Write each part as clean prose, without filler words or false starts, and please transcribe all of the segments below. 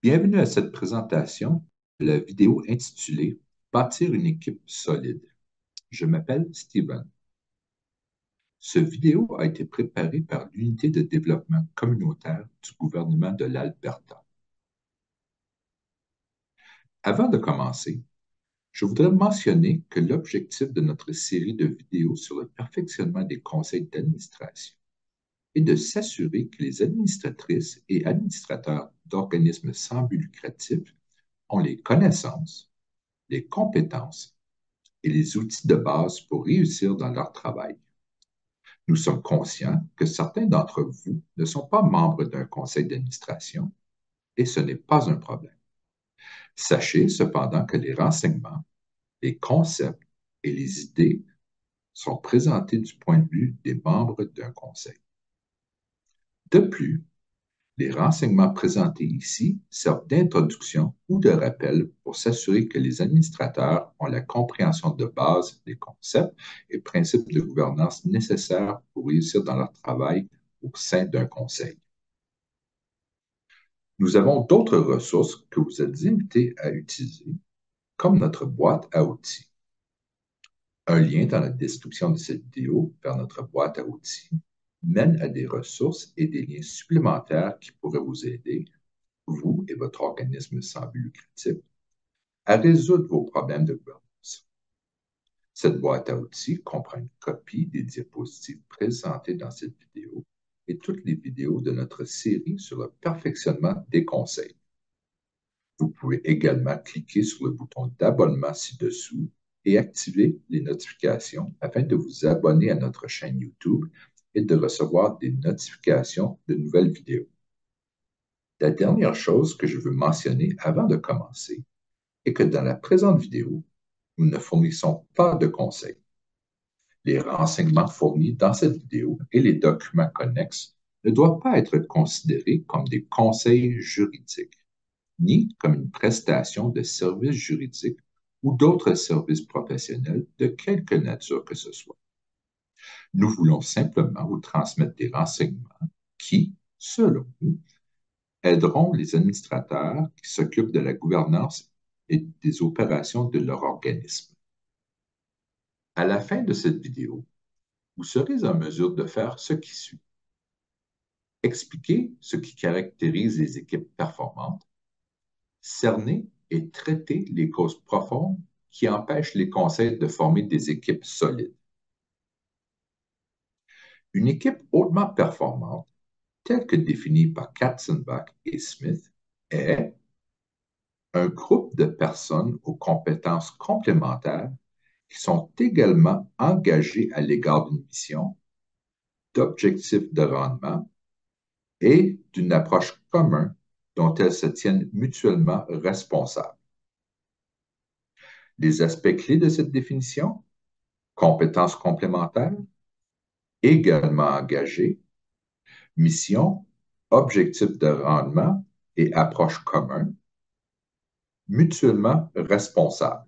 Bienvenue à cette présentation de la vidéo intitulée Bâtir une équipe solide. Je m'appelle Steven. Ce vidéo a été préparé par l'unité de développement communautaire du gouvernement de l'Alberta. Avant de commencer, je voudrais mentionner que l'objectif de notre série de vidéos sur le perfectionnement des conseils d'administration est de s'assurer que les administratrices et administrateurs d'organismes sans but lucratif ont les connaissances, les compétences et les outils de base pour réussir dans leur travail. Nous sommes conscients que certains d'entre vous ne sont pas membres d'un conseil d'administration et ce n'est pas un problème. Sachez cependant que les renseignements, les concepts et les idées sont présentés du point de vue des membres d'un conseil. De plus, les renseignements présentés ici servent d'introduction ou de rappel pour s'assurer que les administrateurs ont la compréhension de base des concepts et principes de gouvernance nécessaires pour réussir dans leur travail au sein d'un conseil. Nous avons d'autres ressources que vous êtes invités à utiliser, comme notre boîte à outils. Un lien dans la description de cette vidéo vers notre boîte à outils mène à des ressources et des liens supplémentaires qui pourraient vous aider, vous et votre organisme sans but lucratif, à résoudre vos problèmes de gouvernance. Cette boîte à outils comprend une copie des diapositives présentées dans cette vidéo et toutes les vidéos de notre série sur le perfectionnement des conseils. Vous pouvez également cliquer sur le bouton d'abonnement ci-dessous et activer les notifications afin de vous abonner à notre chaîne YouTube et de recevoir des notifications de nouvelles vidéos. La dernière chose que je veux mentionner avant de commencer est que dans la présente vidéo, nous ne fournissons pas de conseils. Les renseignements fournis dans cette vidéo et les documents connexes ne doivent pas être considérés comme des conseils juridiques, ni comme une prestation de services juridiques ou d'autres services professionnels de quelque nature que ce soit. Nous voulons simplement vous transmettre des renseignements qui, selon nous, aideront les administrateurs qui s'occupent de la gouvernance et des opérations de leur organisme. À la fin de cette vidéo, vous serez en mesure de faire ce qui suit. Expliquer ce qui caractérise les équipes performantes, cerner et traiter les causes profondes qui empêchent les conseils de former des équipes solides. Une équipe hautement performante, telle que définie par Katzenbach et Smith, est un groupe de personnes aux compétences complémentaires qui sont également engagées à l'égard d'une mission, d'objectifs de rendement et d'une approche commune dont elles se tiennent mutuellement responsables. Les aspects clés de cette définition, compétences complémentaires, également engagées, mission, objectifs de rendement et approche commune, mutuellement responsables.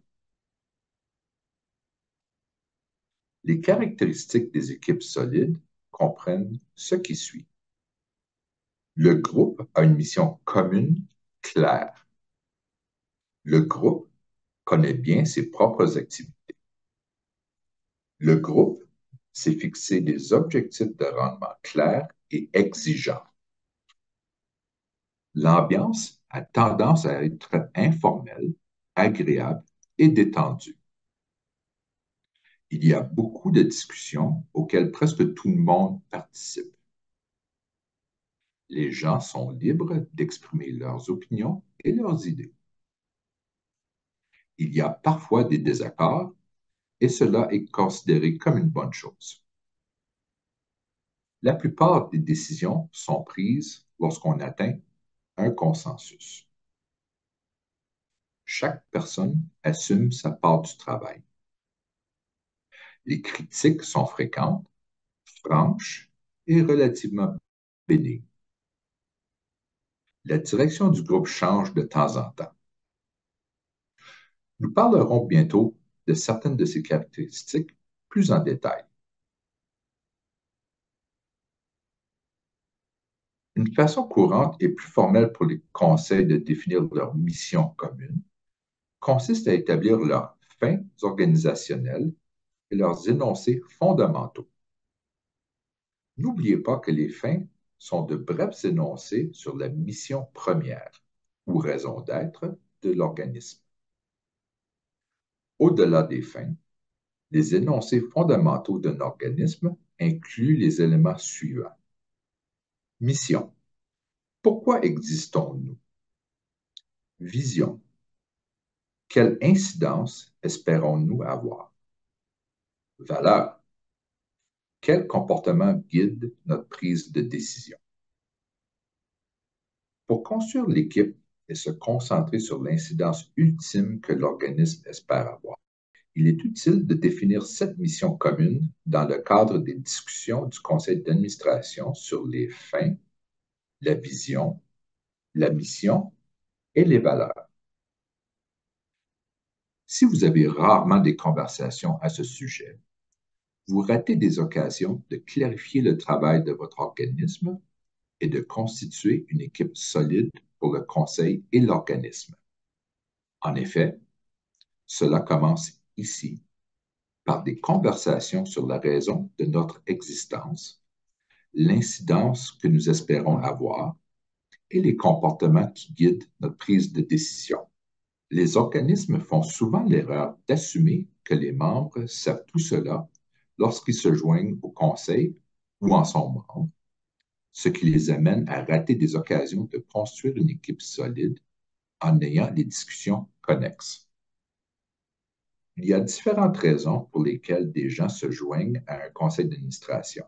Les caractéristiques des équipes solides comprennent ce qui suit. Le groupe a une mission commune claire. Le groupe connaît bien ses propres activités. Le groupe s'est fixé des objectifs de rendement clairs et exigeants. L'ambiance a tendance à être informelle, agréable et détendue. Il y a beaucoup de discussions auxquelles presque tout le monde participe. Les gens sont libres d'exprimer leurs opinions et leurs idées. Il y a parfois des désaccords et cela est considéré comme une bonne chose. La plupart des décisions sont prises lorsqu'on atteint un consensus. Chaque personne assume sa part du travail. Les critiques sont fréquentes, franches et relativement bénignes. La direction du groupe change de temps en temps. Nous parlerons bientôt de certaines de ces caractéristiques plus en détail. Une façon courante et plus formelle pour les conseils de définir leur mission commune consiste à établir leurs fins organisationnelles et leurs énoncés fondamentaux. N'oubliez pas que les fins sont de brefs énoncés sur la mission première ou raison d'être de l'organisme. Au-delà des fins, les énoncés fondamentaux d'un organisme incluent les éléments suivants. Mission. Pourquoi existons-nous? Vision. Quelle incidence espérons-nous avoir? Valeur. Quel comportement guide notre prise de décision? Pour construire l'équipe et se concentrer sur l'incidence ultime que l'organisme espère avoir, il est utile de définir cette mission commune dans le cadre des discussions du conseil d'administration sur les fins, la vision, la mission et les valeurs. Si vous avez rarement des conversations à ce sujet, vous ratez des occasions de clarifier le travail de votre organisme et de constituer une équipe solide pour le conseil et l'organisme. En effet, cela commence ici par des conversations sur la raison de notre existence, l'incidence que nous espérons avoir et les comportements qui guident notre prise de décision. Les organismes font souvent l'erreur d'assumer que les membres savent tout cela lorsqu'ils se joignent au conseil ou en sont membres, ce qui les amène à rater des occasions de construire une équipe solide en ayant des discussions connexes. Il y a différentes raisons pour lesquelles des gens se joignent à un conseil d'administration.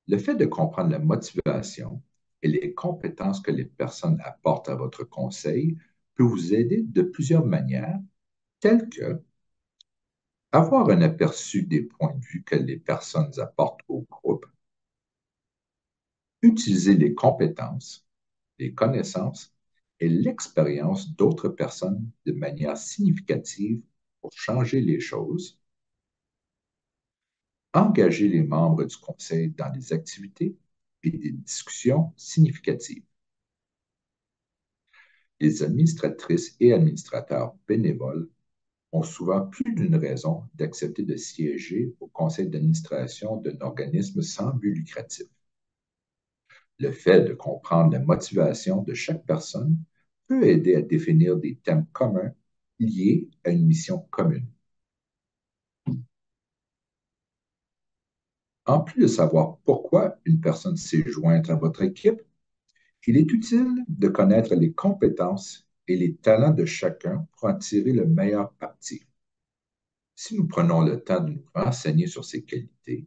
Le fait de comprendre la motivation et les compétences que les personnes apportent à votre conseil peut vous aider de plusieurs manières, telles que avoir un aperçu des points de vue que les personnes apportent au groupe, utiliser les compétences, les connaissances et l'expérience d'autres personnes de manière significative pour changer les choses, engager les membres du conseil dans des activités et des discussions significatives. Les administratrices et administrateurs bénévoles ont souvent plus d'une raison d'accepter de siéger au conseil d'administration d'un organisme sans but lucratif. Le fait de comprendre la motivation de chaque personne peut aider à définir des thèmes communs liés à une mission commune. En plus de savoir pourquoi une personne s'est jointe à votre équipe, il est utile de connaître les compétences et les talents de chacun pour en tirer le meilleur parti. Si nous prenons le temps de nous renseigner sur ces qualités,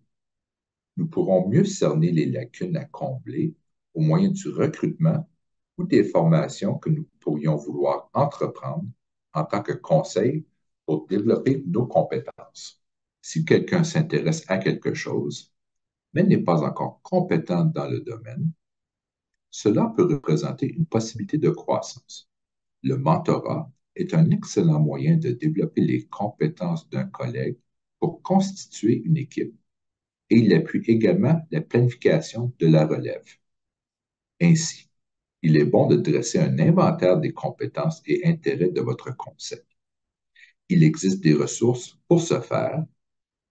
nous pourrons mieux cerner les lacunes à combler au moyen du recrutement ou des formations que nous pourrions vouloir entreprendre en tant que conseil pour développer nos compétences. Si quelqu'un s'intéresse à quelque chose, mais n'est pas encore compétent dans le domaine, cela peut représenter une possibilité de croissance. Le mentorat est un excellent moyen de développer les compétences d'un collègue pour constituer une équipe et il appuie également la planification de la relève. Ainsi, il est bon de dresser un inventaire des compétences et intérêts de votre conseil. Il existe des ressources pour ce faire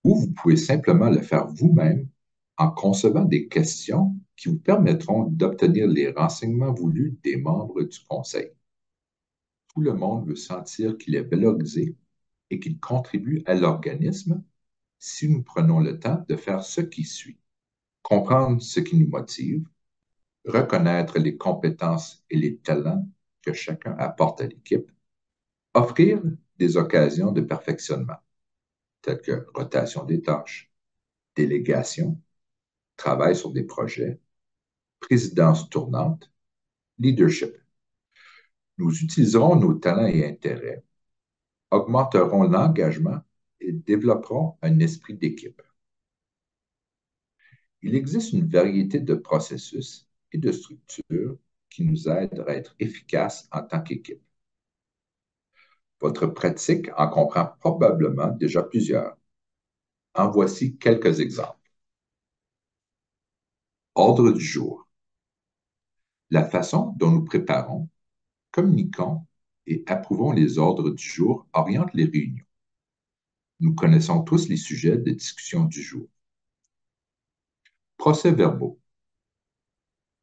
ou vous pouvez simplement le faire vous-même en concevant des questions qui vous permettront d'obtenir les renseignements voulus des membres du conseil. Tout le monde veut sentir qu'il est valorisé et qu'il contribue à l'organisme si nous prenons le temps de faire ce qui suit. Comprendre ce qui nous motive, reconnaître les compétences et les talents que chacun apporte à l'équipe, offrir des occasions de perfectionnement, telles que rotation des tâches, délégation, travail sur des projets, présidence tournante, leadership. Nous utiliserons nos talents et intérêts, augmenterons l'engagement et développerons un esprit d'équipe. Il existe une variété de processus et de structures qui nous aident à être efficaces en tant qu'équipe. Votre pratique en comprend probablement déjà plusieurs. En voici quelques exemples. Ordre du jour. La façon dont nous préparons, communiquons et approuvons les ordres du jour oriente les réunions. Nous connaissons tous les sujets de discussion du jour. Procès-verbaux.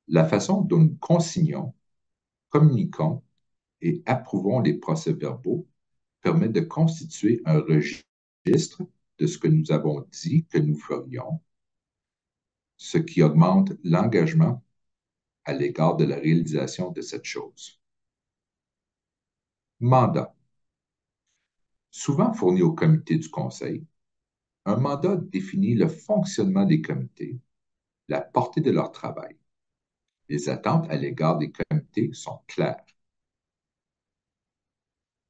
La façon dont nous consignons, communiquons et approuvons les procès-verbaux permet de constituer un registre de ce que nous avons dit que nous ferions, ce qui augmente l'engagement à l'égard de la réalisation de cette chose. Mandat. Souvent fourni au comité du conseil, un mandat définit le fonctionnement des comités, la portée de leur travail. Les attentes à l'égard des comités sont claires.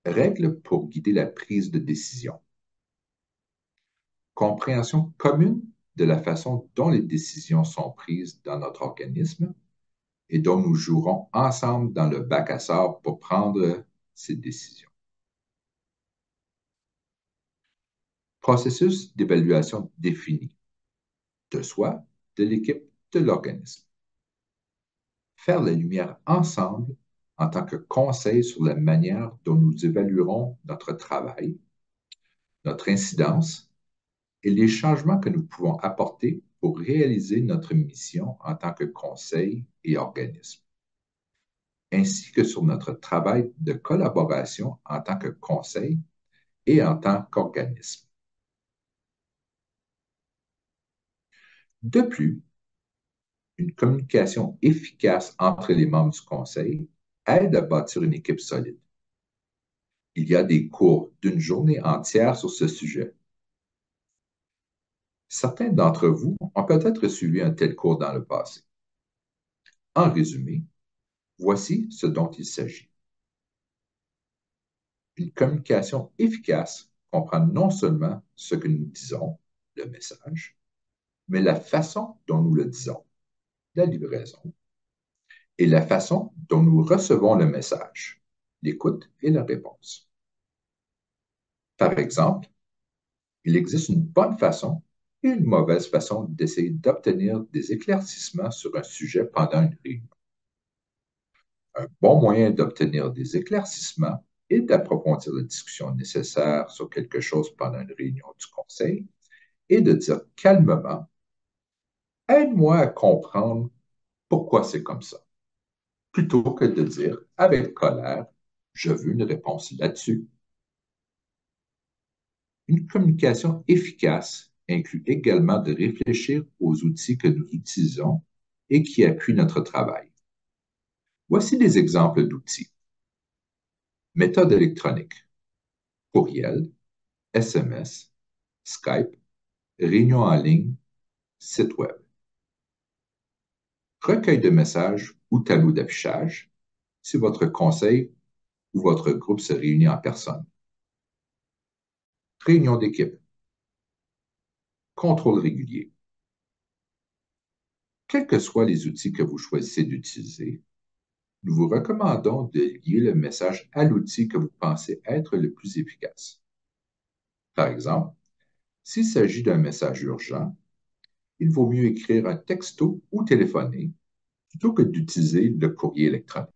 Règles pour guider la prise de décision. Compréhension commune de la façon dont les décisions sont prises dans notre organisme et dont nous jouerons ensemble dans le bac à sable pour prendre ces décisions. Processus d'évaluation défini de soi, de l'équipe, de l'organisme. Faire la lumière ensemble en tant que conseil sur la manière dont nous évaluerons notre travail, notre incidence et les changements que nous pouvons apporter pour réaliser notre mission en tant que conseil et organisme, ainsi que sur notre travail de collaboration en tant que conseil et en tant qu'organisme. De plus, une communication efficace entre les membres du conseil aide à bâtir une équipe solide. Il y a des cours d'une journée entière sur ce sujet. Certains d'entre vous ont peut-être suivi un tel cours dans le passé. En résumé, voici ce dont il s'agit. Une communication efficace comprend non seulement ce que nous disons, le message, mais la façon dont nous le disons, la livraison, et la façon dont nous recevons le message, l'écoute et la réponse. Par exemple, il existe une bonne façon et une mauvaise façon d'essayer d'obtenir des éclaircissements sur un sujet pendant une réunion. Un bon moyen d'obtenir des éclaircissements et d'approfondir la discussion nécessaire sur quelque chose pendant une réunion du conseil est de dire calmement: aide-moi à comprendre pourquoi c'est comme ça, plutôt que de dire avec colère: je veux une réponse là-dessus. Une communication efficace inclut également de réfléchir aux outils que nous utilisons et qui appuient notre travail. Voici des exemples d'outils. Méthode électronique, courriel, SMS, Skype, réunion en ligne, site web. Recueil de messages ou tableau d'affichage si votre conseil ou votre groupe se réunit en personne. Réunion d'équipe. Contrôle régulier. Quels que soient les outils que vous choisissez d'utiliser, nous vous recommandons de lier le message à l'outil que vous pensez être le plus efficace. Par exemple, s'il s'agit d'un message urgent, il vaut mieux écrire un texto ou téléphoner plutôt que d'utiliser le courrier électronique.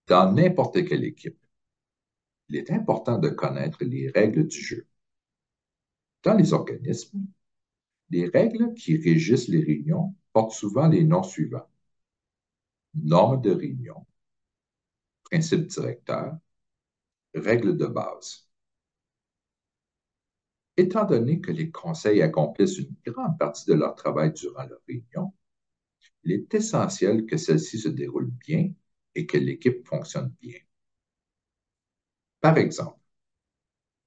Dans n'importe quelle équipe, il est important de connaître les règles du jeu. Dans les organismes, les règles qui régissent les réunions portent souvent les noms suivants: normes de réunion, principes directeurs, règles de base. Étant donné que les conseils accomplissent une grande partie de leur travail durant leur réunion, il est essentiel que celle-ci se déroule bien et que l'équipe fonctionne bien. Par exemple,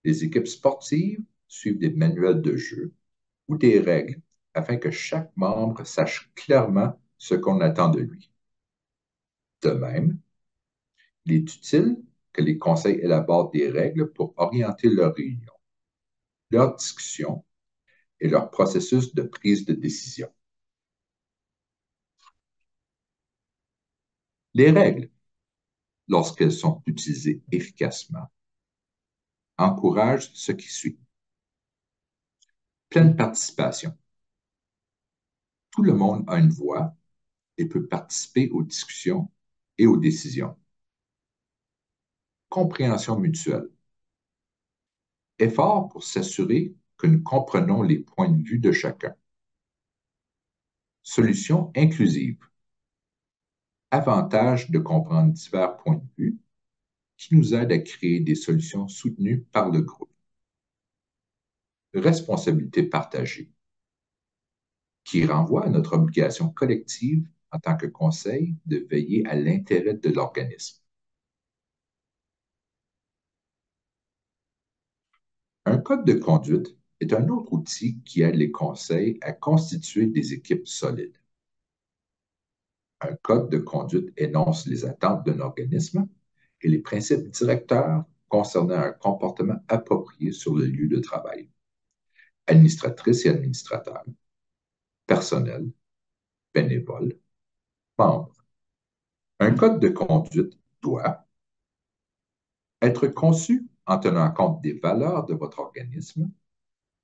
les équipes sportives suivent des manuels de jeu ou des règles afin que chaque membre sache clairement ce qu'on attend de lui. De même, il est utile que les conseils élaborent des règles pour orienter leurs réunions, leurs discussions et leur processus de prise de décision. Les règles, lorsqu'elles sont utilisées efficacement, encouragent ce qui suit. Pleine participation. Tout le monde a une voix et peut participer aux discussions et aux décisions. Compréhension mutuelle. Effort pour s'assurer que nous comprenons les points de vue de chacun. Solution inclusive. Avantage de comprendre divers points de vue qui nous aident à créer des solutions soutenues par le groupe. Responsabilité partagée, qui renvoie à notre obligation collective en tant que conseil de veiller à l'intérêt de l'organisme. Un code de conduite est un autre outil qui aide les conseils à constituer des équipes solides. Un code de conduite énonce les attentes d'un organisme et les principes directeurs concernant un comportement approprié sur le lieu de travail. Administratrices et administrateurs, personnel, bénévoles, membres. Un code de conduite doit être conçu en tenant compte des valeurs de votre organisme,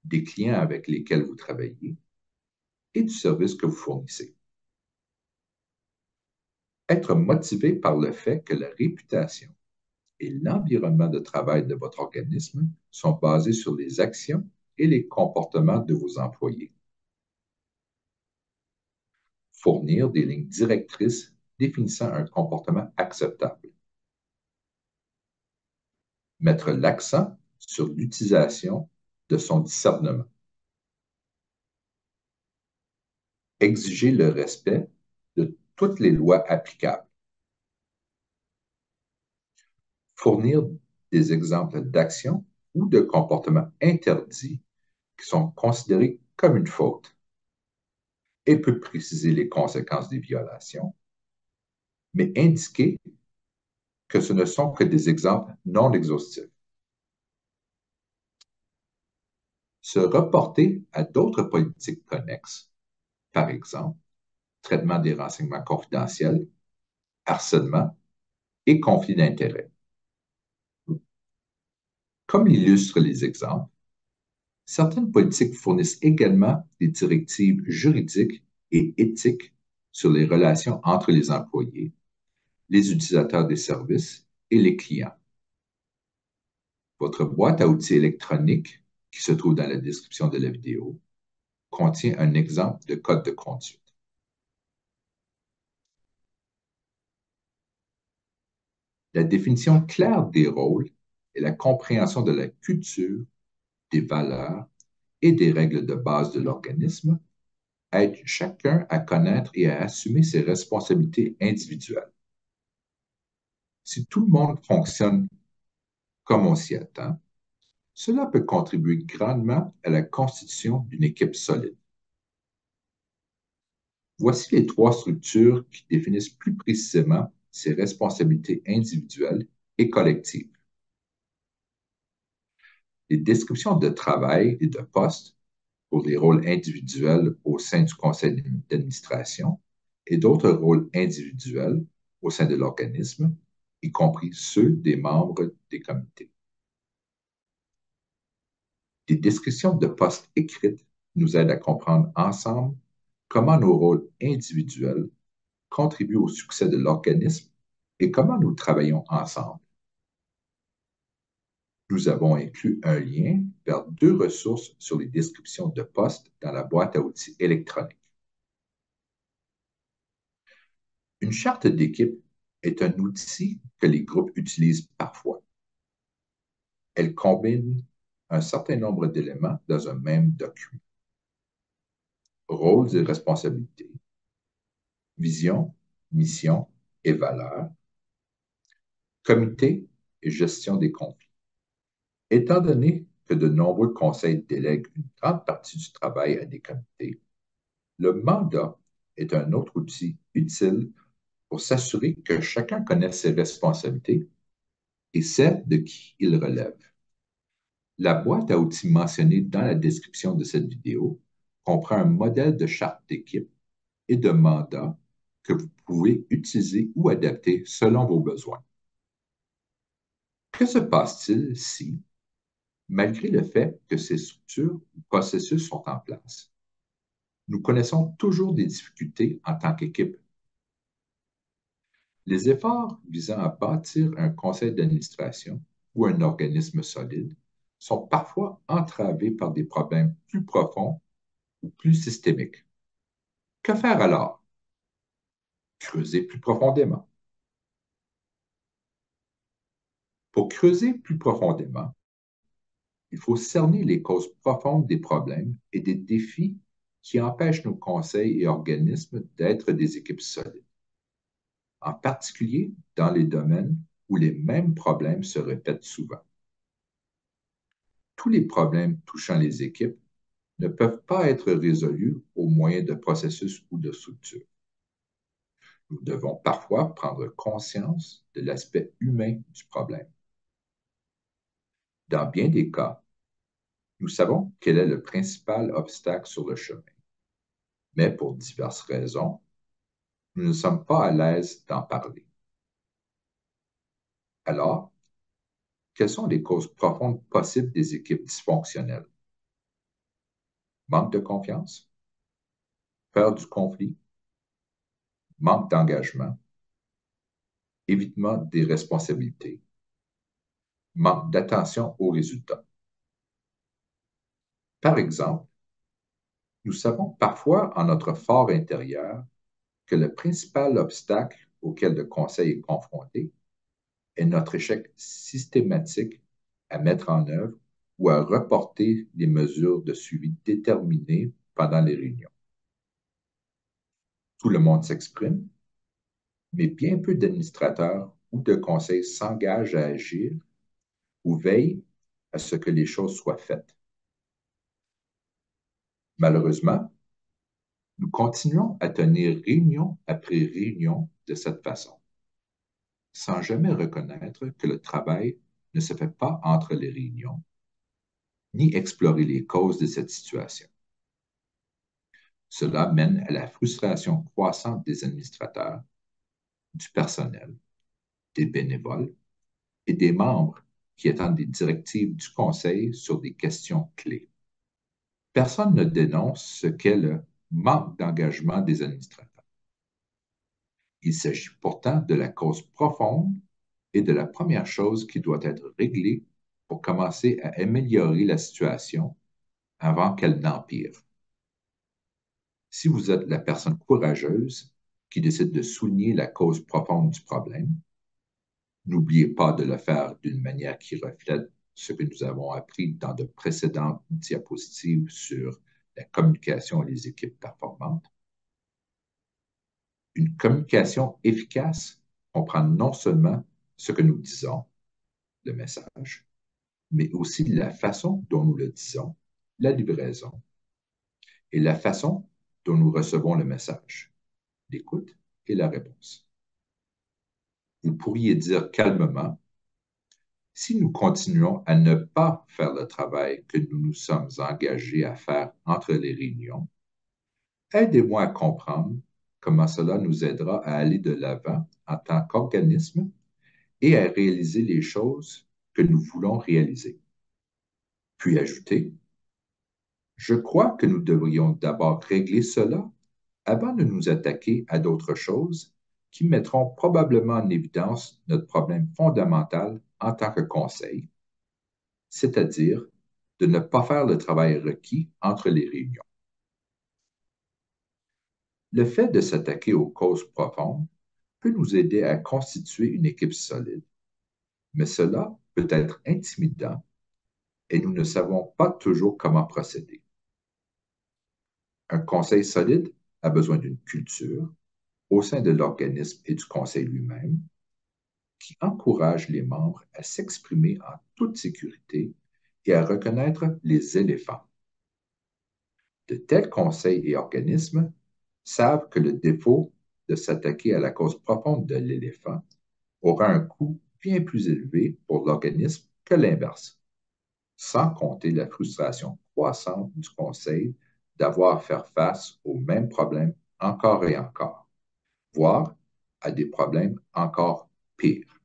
des clients avec lesquels vous travaillez et du service que vous fournissez. Être motivé par le fait que la réputation et l'environnement de travail de votre organisme sont basés sur les actions et les comportements de vos employés. Fournir des lignes directrices définissant un comportement acceptable. Mettre l'accent sur l'utilisation de son discernement. Exiger le respect de toutes les lois applicables. Fournir des exemples d'actions ou de comportements interdits qui sont considérés comme une faute et peut préciser les conséquences des violations, mais indiquer que ce ne sont que des exemples non exhaustifs. Se reporter à d'autres politiques connexes, par exemple, traitement des renseignements confidentiels, harcèlement et conflit d'intérêts. Comme l'illustrent les exemples, certaines politiques fournissent également des directives juridiques et éthiques sur les relations entre les employés, les utilisateurs des services et les clients. Votre boîte à outils électronique, qui se trouve dans la description de la vidéo, contient un exemple de code de conduite. La définition claire des rôles et la compréhension de la culture, des valeurs et des règles de base de l'organisme aident chacun à connaître et à assumer ses responsabilités individuelles. Si tout le monde fonctionne comme on s'y attend, cela peut contribuer grandement à la constitution d'une équipe solide. Voici les trois structures qui définissent plus précisément ses responsabilités individuelles et collectives. Les descriptions de travail et de poste pour les rôles individuels au sein du conseil d'administration et d'autres rôles individuels au sein de l'organisme, y compris ceux des membres des comités. Des descriptions de postes écrites nous aident à comprendre ensemble comment nos rôles individuels contribuent au succès de l'organisme et comment nous travaillons ensemble. Nous avons inclus un lien vers deux ressources sur les descriptions de postes dans la boîte à outils électronique. Une charte d'équipe est un outil que les groupes utilisent parfois. Elle combine un certain nombre d'éléments dans un même document. Rôles et responsabilités, vision, mission et valeurs, comité et gestion des conflits. Étant donné que de nombreux conseils délèguent une grande partie du travail à des comités, le mandat est un autre outil utile pour s'assurer que chacun connaisse ses responsabilités et celles de qui il relève. La boîte à outils mentionnée dans la description de cette vidéo comprend un modèle de charte d'équipe et de mandat que vous pouvez utiliser ou adapter selon vos besoins. Que se passe-t-il si, malgré le fait que ces structures ou processus sont en place, Nous connaissons toujours des difficultés en tant qu'équipe. Les efforts visant à bâtir un conseil d'administration ou un organisme solide sont parfois entravés par des problèmes plus profonds ou plus systémiques. Que faire alors? Creuser plus profondément. Pour creuser plus profondément, il faut cerner les causes profondes des problèmes et des défis qui empêchent nos conseils et organismes d'être des équipes solides, en particulier dans les domaines où les mêmes problèmes se répètent souvent. Tous les problèmes touchant les équipes ne peuvent pas être résolus au moyen de processus ou de structures. Nous devons parfois prendre conscience de l'aspect humain du problème. Dans bien des cas, nous savons quel est le principal obstacle sur le chemin, mais pour diverses raisons, nous ne sommes pas à l'aise d'en parler. Alors, quelles sont les causes profondes possibles des équipes dysfonctionnelles? Manque de confiance, peur du conflit, manque d'engagement, évitement des responsabilités, manque d'attention aux résultats. Par exemple, nous savons parfois en notre fort intérieur que le principal obstacle auquel le Conseil est confronté est notre échec systématique à mettre en œuvre ou à reporter les mesures de suivi déterminées pendant les réunions. Tout le monde s'exprime, mais bien peu d'administrateurs ou de conseils s'engagent à agir ou veillent à ce que les choses soient faites. Malheureusement, nous continuons à tenir réunion après réunion de cette façon, sans jamais reconnaître que le travail ne se fait pas entre les réunions, ni explorer les causes de cette situation. Cela mène à la frustration croissante des administrateurs, du personnel, des bénévoles et des membres qui attendent des directives du Conseil sur des questions clés. Personne ne dénonce ce qu'est le manque d'engagement des administrateurs. Il s'agit pourtant de la cause profonde et de la première chose qui doit être réglée pour commencer à améliorer la situation avant qu'elle n'empire. Si vous êtes la personne courageuse qui décide de souligner la cause profonde du problème, n'oubliez pas de le faire d'une manière qui reflète ce que nous avons appris dans de précédentes diapositives sur la communication et les équipes performantes. Une communication efficace comprend non seulement ce que nous disons, le message, mais aussi la façon dont nous le disons, la livraison, et la façon dont nous recevons le message, l'écoute et la réponse. Vous pourriez dire calmement, si nous continuons à ne pas faire le travail que nous nous sommes engagés à faire entre les réunions, aidez-moi à comprendre comment cela nous aidera à aller de l'avant en tant qu'organisme et à réaliser les choses que nous voulons réaliser. Puis ajouter, je crois que nous devrions d'abord régler cela avant de nous attaquer à d'autres choses qui mettront probablement en évidence notre problème fondamental en tant que conseil, c'est-à-dire de ne pas faire le travail requis entre les réunions. Le fait de s'attaquer aux causes profondes peut nous aider à constituer une équipe solide, mais cela peut être intimidant et nous ne savons pas toujours comment procéder. Un conseil solide a besoin d'une culture au sein de l'organisme et du conseil lui-même qui encourage les membres à s'exprimer en toute sécurité et à reconnaître les éléphants. De tels conseils et organismes savent que le défaut de s'attaquer à la cause profonde de l'éléphant aura un coût bien plus élevé pour l'organisme que l'inverse, sans compter la frustration croissante du conseil d'avoir à faire face aux mêmes problèmes encore et encore, voire à des problèmes encore pires.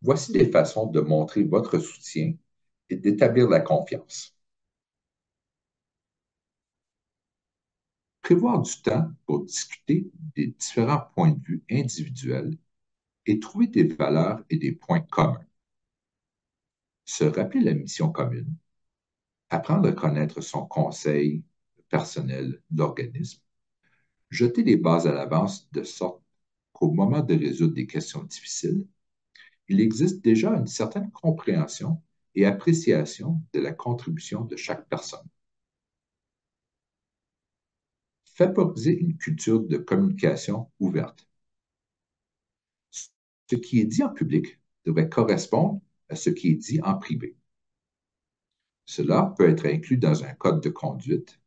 Voici des façons de montrer votre soutien et d'établir la confiance. Prévoir du temps pour discuter des différents points de vue individuels et trouver des valeurs et des points communs. Se rappeler la mission commune, apprendre à connaître son conseil personnel, l'organisme, jeter les bases à l'avance de sorte qu'au moment de résoudre des questions difficiles, il existe déjà une certaine compréhension et appréciation de la contribution de chaque personne. Favoriser une culture de communication ouverte. Ce qui est dit en public devrait correspondre à ce qui est dit en privé. Cela peut être inclus dans un code de conduite,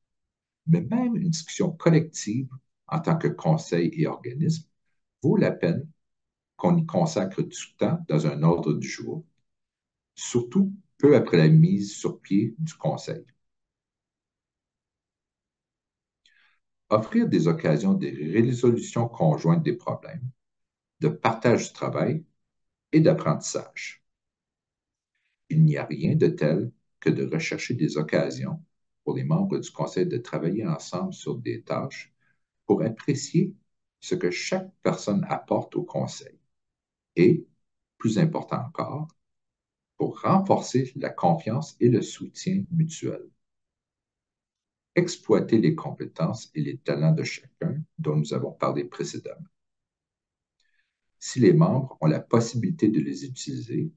mais même une discussion collective en tant que conseil et organisme vaut la peine qu'on y consacre du temps dans un ordre du jour, surtout peu après la mise sur pied du conseil. Offrir des occasions de résolution conjointe des problèmes, de partage du travail et d'apprentissage. Il n'y a rien de tel que de rechercher des occasions pour les membres du conseil de travailler ensemble sur des tâches pour apprécier ce que chaque personne apporte au conseil et, plus important encore, pour renforcer la confiance et le soutien mutuel. Exploiter les compétences et les talents de chacun dont nous avons parlé précédemment. Si les membres ont la possibilité de les utiliser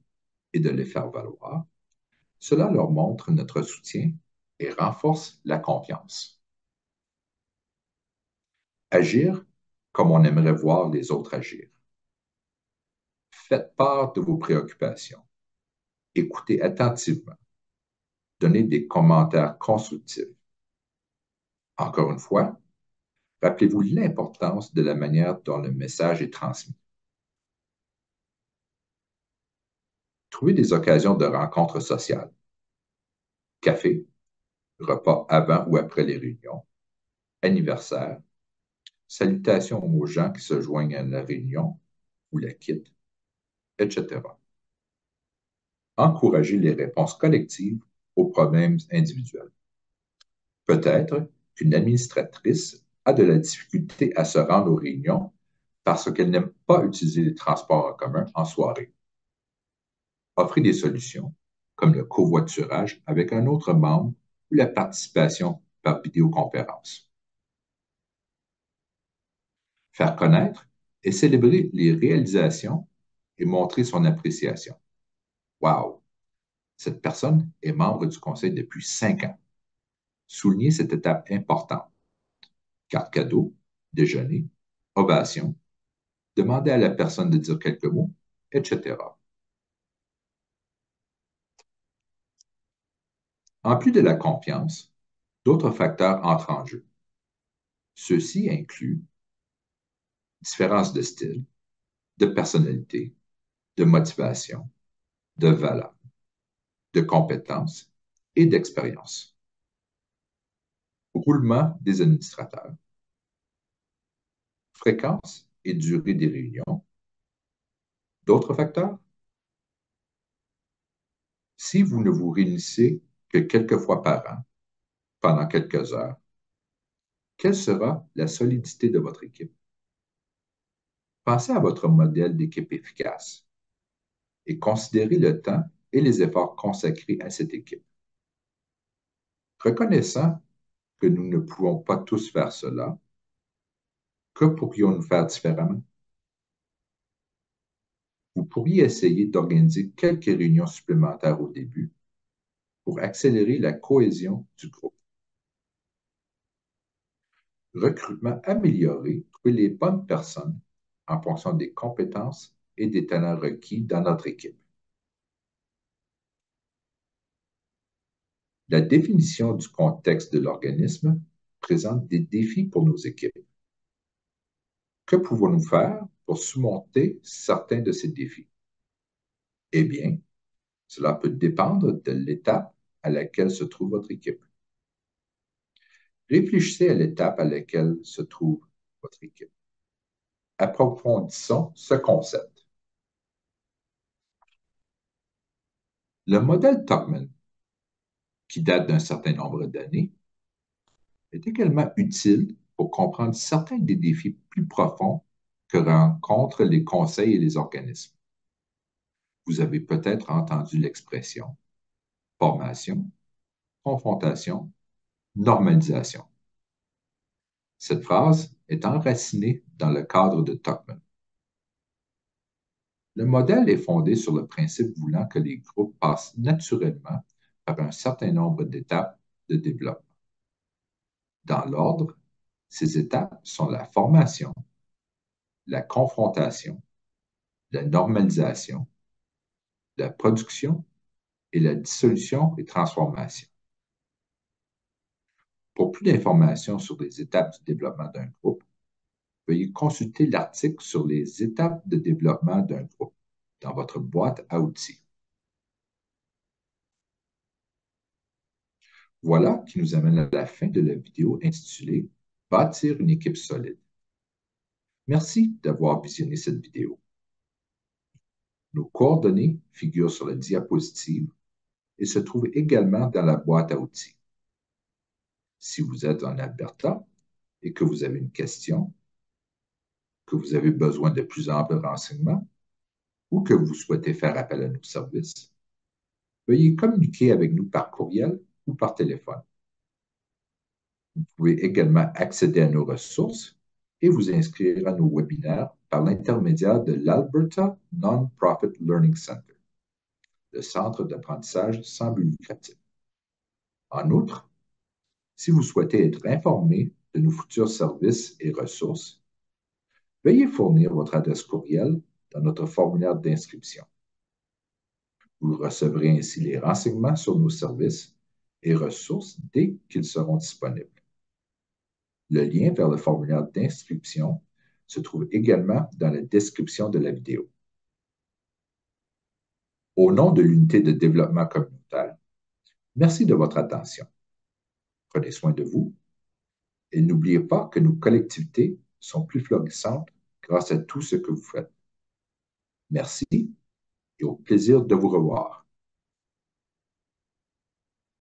et de les faire valoir, cela leur montre notre soutien et renforce la confiance. Agir comme on aimerait voir les autres agir. Faites part de vos préoccupations. Écoutez attentivement. Donnez des commentaires constructifs. Encore une fois, rappelez-vous l'importance de la manière dont le message est transmis. Trouvez des occasions de rencontres sociales. Café, repas avant ou après les réunions, anniversaire, salutations aux gens qui se joignent à la réunion ou la quittent, etc. Encourager les réponses collectives aux problèmes individuels. Peut-être qu'une administratrice a de la difficulté à se rendre aux réunions parce qu'elle n'aime pas utiliser les transports en commun en soirée. Offrez des solutions, comme le covoiturage avec un autre membre ou la participation par vidéoconférence. Faire connaître et célébrer les réalisations et montrer son appréciation. Wow! Cette personne est membre du conseil depuis 5 ans. Soulignez cette étape importante. Carte cadeau, déjeuner, ovation, demandez à la personne de dire quelques mots, etc. En plus de la confiance, d'autres facteurs entrent en jeu. Ceux-ci incluent différence de style, de personnalité, de motivation, de valeur, de compétences et d'expérience. Roulement des administrateurs, fréquence et durée des réunions. D'autres facteurs? Si vous ne vous réunissez que quelques fois par an, pendant quelques heures, quelle sera la solidité de votre équipe? Pensez à votre modèle d'équipe efficace et considérez le temps et les efforts consacrés à cette équipe. Reconnaissant que nous ne pouvons pas tous faire cela, que pourrions-nous faire différemment? Vous pourriez essayer d'organiser quelques réunions supplémentaires au début pour accélérer la cohésion du groupe. Recrutement amélioré, trouver les bonnes personnes en fonction des compétences et des talents requis dans notre équipe. La définition du contexte de l'organisme présente des défis pour nos équipes. Que pouvons-nous faire pour surmonter certains de ces défis? Eh bien, cela peut dépendre de l'étape à laquelle se trouve votre équipe. Réfléchissez à l'étape à laquelle se trouve votre équipe. Approfondissons ce concept. Le modèle Tuckman, qui date d'un certain nombre d'années, est également utile pour comprendre certains des défis plus profonds que rencontrent les conseils et les organismes. Vous avez peut-être entendu l'expression formation, confrontation, normalisation. Cette phrase est enracinée dans le cadre de Tuckman. Le modèle est fondé sur le principe voulant que les groupes passent naturellement par un certain nombre d'étapes de développement. Dans l'ordre, ces étapes sont la formation, la confrontation, la normalisation, la production et la dissolution et transformation. Pour plus d'informations sur les étapes du développement d'un groupe, veuillez consulter l'article sur les étapes de développement d'un groupe dans votre boîte à outils. Voilà qui nous amène à la fin de la vidéo intitulée « Bâtir une équipe solide ». Merci d'avoir visionné cette vidéo. Nos coordonnées figurent sur la diapositive et se trouvent également dans la boîte à outils. Si vous êtes en Alberta et que vous avez une question, que vous avez besoin de plus amples renseignements ou que vous souhaitez faire appel à nos services, veuillez communiquer avec nous par courriel ou par téléphone. Vous pouvez également accéder à nos ressources et vous inscrire à nos webinaires par l'intermédiaire de l'Alberta Non-Profit Learning Center, le centre d'apprentissage sans but lucratif. En outre, si vous souhaitez être informé de nos futurs services et ressources, veuillez fournir votre adresse courriel dans notre formulaire d'inscription. Vous recevrez ainsi les renseignements sur nos services et ressources dès qu'ils seront disponibles. Le lien vers le formulaire d'inscription se trouve également dans la description de la vidéo. Au nom de l'unité de développement communautaire, merci de votre attention. Prenez soin de vous et n'oubliez pas que nos collectivités sont plus florissantes grâce à tout ce que vous faites. Merci et au plaisir de vous revoir.